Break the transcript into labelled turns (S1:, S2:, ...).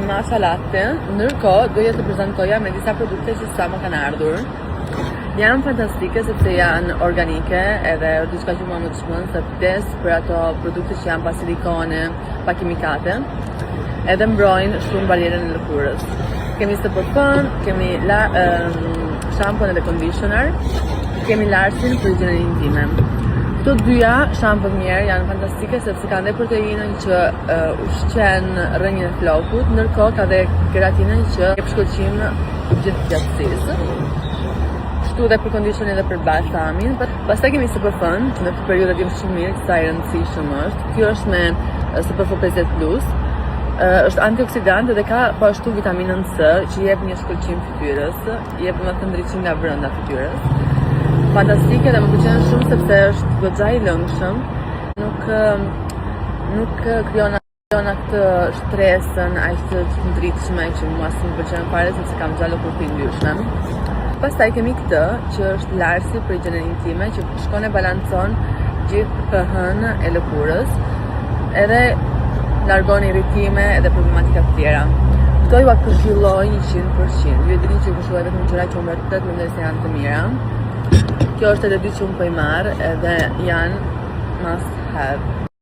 S1: Masa latte, ndërkohë doja të prezantoja me disa produkte që sa më kanë ardhur. Janë fantastike sepse janë organike edhe diçka që mua më të shmën se vdes për ato produkte që janë pa silikone, pa kimikate, edhe mbrojnë shumë barierën e lëkurës. Kemi SPF, kemi shampon edhe conditioner, kemi larsin për higjienën intime. Këto dyja shampo mirë janë fantastike sepse kanë dhe proteinën që ushqen rrënjën e flokut, ndërkohë ka dhe keratinën që jep shkëlqim gjithë gjatësisë. Kështu dhe për conditionin dhe për balsamin. Pastaj kemi SPF-n, që në këtë periudhë dim shumë mirë sa i rëndësishëm është. Kjo është me SPF 50+. Është antioksidant dhe ka po ashtu vitaminën C që jep një shkëlqim fytyrës, jep më të ndriçim nga brenda fytyrës. Fantastike dhe më pëlqen shumë sepse është goxha i lëngshëm, nuk krijon këtë stresën aq të ndritshme që mua s'm pëlqen fare sepse kam xhallo kur të ndryshme. Pastaj kemi këtë që është larsi për higjienën intime që shkon e balancon gjithë pH-n e lëkurës, edhe largon irritime edhe problematika të tjera. Këto ju këshilloj 100%. Ju e dini që ju këshilloj vetëm gjëra që unë vërtet mendoj se janë të mira. Kjo është edhe dy që unë po i marr edhe janë must have.